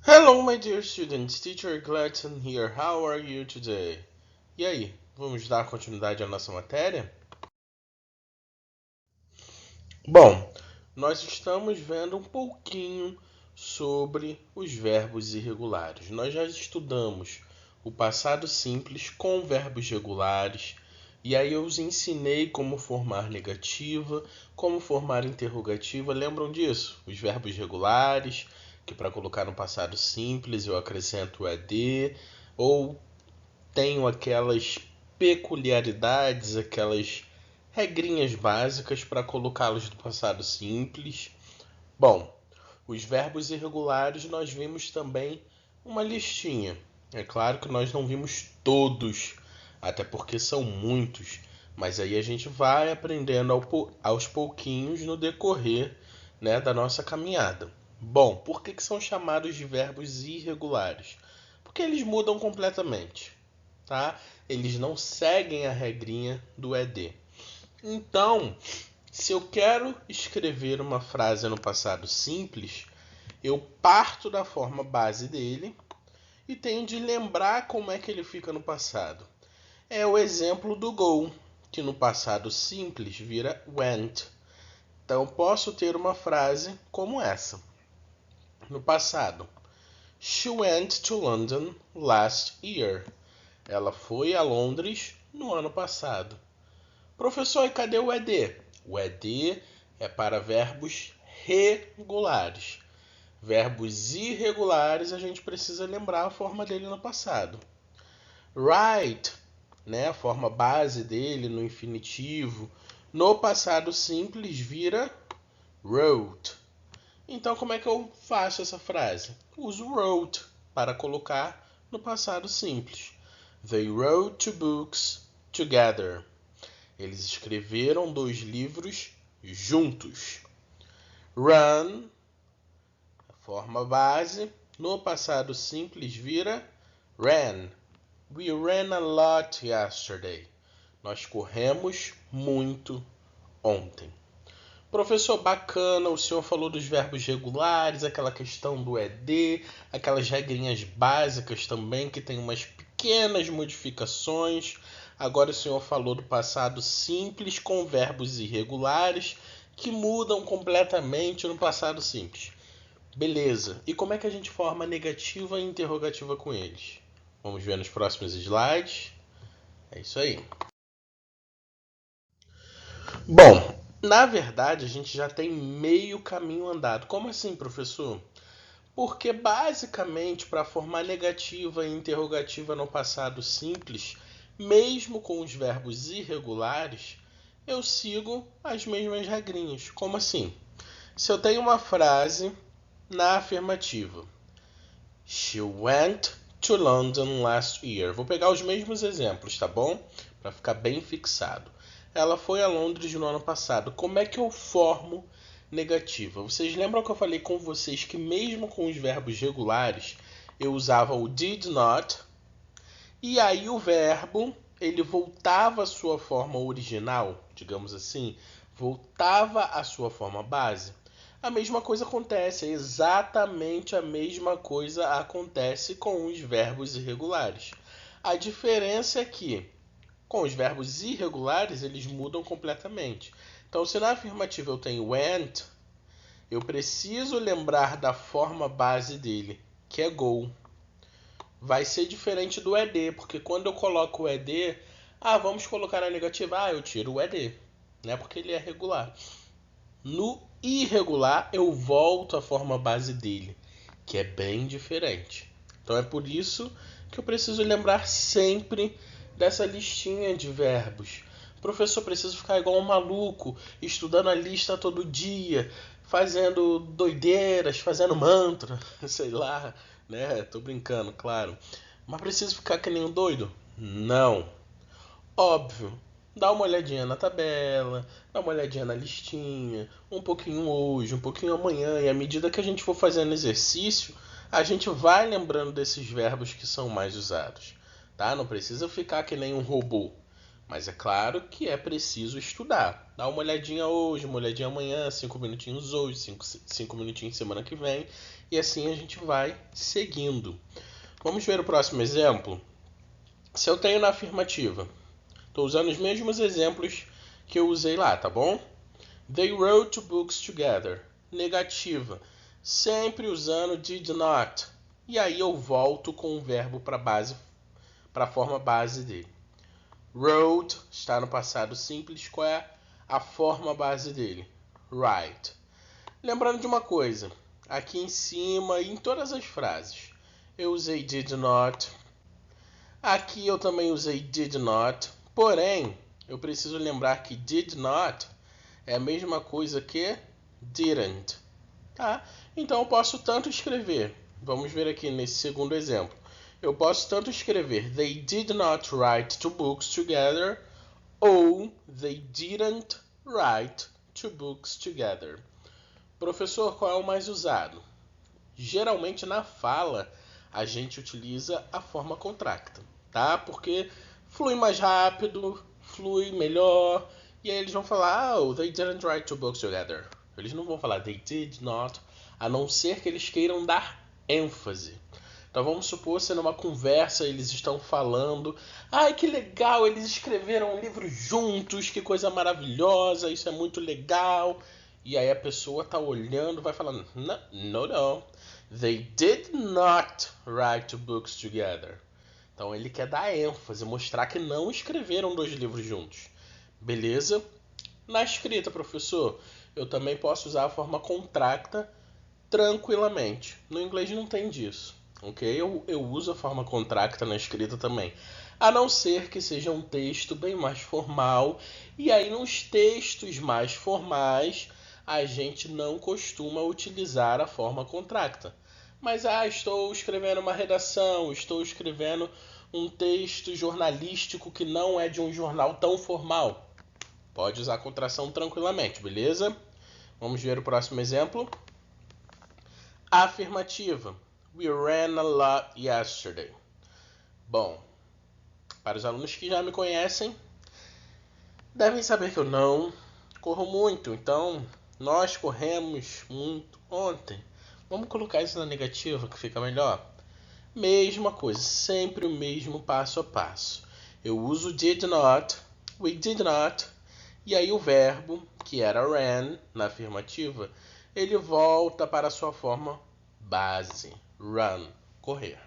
Hello, my dear students. Teacher Gladson here. How are you today? E aí, vamos dar continuidade à nossa matéria? Bom, nós estamos vendo um pouquinho sobre os verbos irregulares. Nós já estudamos o passado simples com verbos regulares, e aí eu os ensinei como formar negativa, como formar interrogativa. Lembram disso? Os verbos regulares, que para colocar no passado simples eu acrescento o ed, ou tenho aquelas peculiaridades, aquelas regrinhas básicas para colocá-los no passado simples. Bom, os verbos irregulares nós vimos também uma listinha. É claro que nós não vimos todos, até porque são muitos, mas aí a gente vai aprendendo aos pouquinhos no decorrer, né, da nossa caminhada. Bom, por que são chamados de verbos irregulares? Porque eles mudam completamente, tá? Eles não seguem a regrinha do ed. Então, se eu quero escrever uma frase no passado simples, eu parto da forma base dele e tenho de lembrar como é que ele fica no passado. É o exemplo do go, que no passado simples vira went. Então, posso ter uma frase como essa. No passado, she went to London last year. Ela foi a Londres no ano passado. Professor, e cadê o ed? O ed é para verbos regulares. Verbos irregulares, a gente precisa lembrar a forma dele no passado. Write, né, a forma base dele no infinitivo, no passado simples vira wrote. Então, como é que eu faço essa frase? Uso wrote para colocar no passado simples. They wrote two books together. Eles escreveram 2 livros juntos. Run, a forma base, no passado simples vira ran. We ran a lot yesterday. Nós corremos muito ontem. Professor, bacana, o senhor falou dos verbos regulares, aquela questão do ed, aquelas regrinhas básicas também que tem umas pequenas modificações. Agora o senhor falou do passado simples com verbos irregulares que mudam completamente no passado simples. Beleza. E como é que a gente forma negativa e interrogativa com eles? Vamos ver nos próximos slides. É isso aí. Bom, na verdade a gente já tem meio caminho andado. Como assim, professor? Porque basicamente para formar negativa e interrogativa no passado simples, mesmo com os verbos irregulares, eu sigo as mesmas regrinhas. Como assim? Se eu tenho uma frase na afirmativa, She went to London last year. Vou pegar os mesmos exemplos, tá bom? Para ficar bem fixado. Ela foi a Londres no ano passado. Como é que eu formo negativa? Vocês lembram que eu falei com vocês que mesmo com os verbos regulares, eu usava o did not, e aí o verbo, ele voltava à sua forma original, digamos assim, voltava à sua forma base. A mesma coisa acontece, exatamente a mesma coisa acontece com os verbos irregulares. A diferença é que com os verbos irregulares, eles mudam completamente. Então, se na afirmativa eu tenho went, eu preciso lembrar da forma base dele, que é go. Vai ser diferente do ed, porque quando eu coloco o ed, vamos colocar a negativa, eu tiro o ed, né? Porque ele é regular. No irregular, eu volto à forma base dele, que é bem diferente. Então é por isso que eu preciso lembrar sempre dessa listinha de verbos. Professor, preciso ficar igual um maluco, estudando a lista todo dia, fazendo doideiras, fazendo mantra, sei lá, né? Tô brincando, claro. Mas preciso ficar que nem um doido? Não. Óbvio. Dá uma olhadinha na tabela, dá uma olhadinha na listinha, um pouquinho hoje, um pouquinho amanhã, e à medida que a gente for fazendo exercício, a gente vai lembrando desses verbos que são mais usados, tá? Não precisa ficar que nem um robô. Mas é claro que é preciso estudar. Dá uma olhadinha hoje, uma olhadinha amanhã, 5 minutinhos hoje, 5 minutinhos semana que vem. E assim a gente vai seguindo. Vamos ver o próximo exemplo? Se eu tenho na afirmativa, estou usando os mesmos exemplos que eu usei lá, tá bom? They wrote two books together. Negativa. Sempre usando did not. E aí eu volto com o verbo para a forma base dele. Wrote está no passado simples. Qual é a forma base dele? Write. Lembrando de uma coisa. Aqui em cima e em todas as frases. Eu usei did not. Aqui eu também usei did not. Porém, eu preciso lembrar que did not é a mesma coisa que didn't. Tá? Então eu posso tanto escrever. Vamos ver aqui nesse segundo exemplo. Eu posso tanto escrever They did not write two books together ou They didn't write two books together. Professor, qual é o mais usado? Geralmente na fala a gente utiliza a forma contracta, tá? Porque flui mais rápido, flui melhor, e aí eles vão falar, oh, they didn't write two books together. Eles não vão falar they did not, a não ser que eles queiram dar ênfase. Então vamos supor se numa conversa eles estão falando, ai que legal, eles escreveram um livro juntos, que coisa maravilhosa, isso é muito legal. E aí a pessoa tá olhando, vai falando, não. They did not write two books together. Então ele quer dar ênfase, mostrar que não escreveram dois livros juntos. Beleza? Na escrita, professor, eu também posso usar a forma contracta tranquilamente. No inglês não tem disso, ok? Eu uso a forma contracta na escrita também. A não ser que seja um texto bem mais formal. E aí nos textos mais formais a gente não costuma utilizar a forma contracta. Mas estou escrevendo uma redação, estou escrevendo um texto jornalístico que não é de um jornal tão formal. Pode usar a contração tranquilamente, beleza? Vamos ver o próximo exemplo. Afirmativa. We ran a lot yesterday. Bom, para os alunos que já me conhecem, devem saber que eu não corro muito, então nós corremos muito ontem. Vamos colocar isso na negativa que fica melhor. Mesma coisa, sempre o mesmo passo a passo. Eu uso did not, we did not, e aí o verbo, que era ran, na afirmativa, ele volta para a sua forma base, run, correr.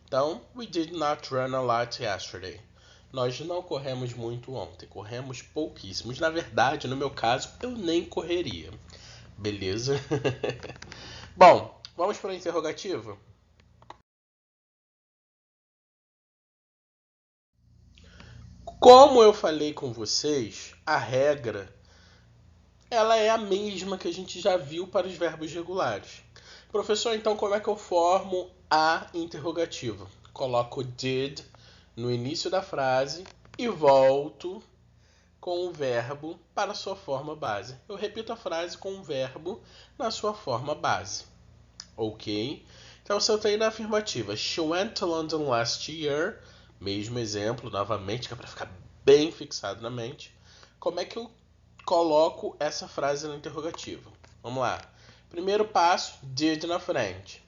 Então, we did not run a lot yesterday. Nós não corremos muito ontem, corremos pouquíssimos. Na verdade, no meu caso, eu nem correria. Beleza? Bom, vamos para a interrogativa? Como eu falei com vocês, a regra ela é a mesma que a gente já viu para os verbos regulares. Professor, então como é que eu formo a interrogativa? Coloco did no início da frase e volto com o verbo para a sua forma base. Eu repito a frase com o verbo na sua forma base. Ok? Então, se eu tenho na afirmativa, She went to London last year, mesmo exemplo, novamente, que é para ficar bem fixado na mente. Como é que eu coloco essa frase na interrogativa? Vamos lá. Primeiro passo, did na frente.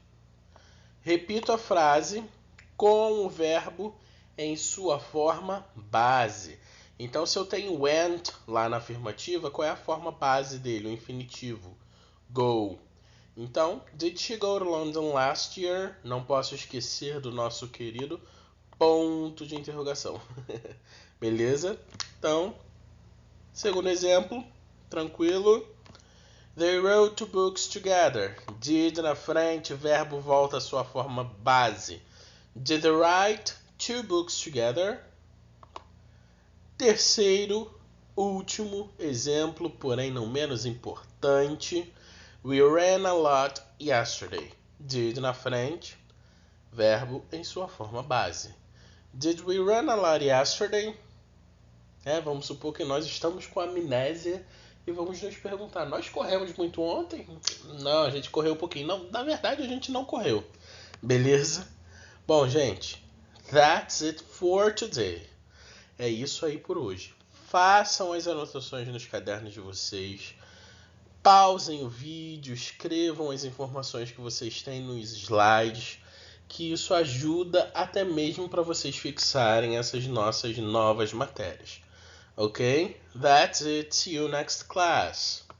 Repito a frase com o verbo em sua forma base. Então, se eu tenho went lá na afirmativa, qual é a forma base dele, o infinitivo? Go. Então, did she go to London last year? Não posso esquecer do nosso querido ponto de interrogação. Beleza? Então, segundo exemplo, tranquilo. They wrote two books together. Did na frente, verbo volta à sua forma base. Did they write two books together? Terceiro, último exemplo, porém não menos importante. We ran a lot yesterday. Did na frente, verbo em sua forma base. Did we run a lot yesterday? Vamos supor que nós estamos com amnésia e vamos nos perguntar, nós corremos muito ontem? Não, a gente correu um pouquinho. Não, na verdade a gente não correu. Beleza? Bom, gente, that's it for today. é isso aí por hoje. Façam as anotações nos cadernos de vocês. Pausem o vídeo, escrevam as informações que vocês têm nos slides, que isso ajuda até mesmo para vocês fixarem essas nossas novas matérias. Ok? That's it. See you next class.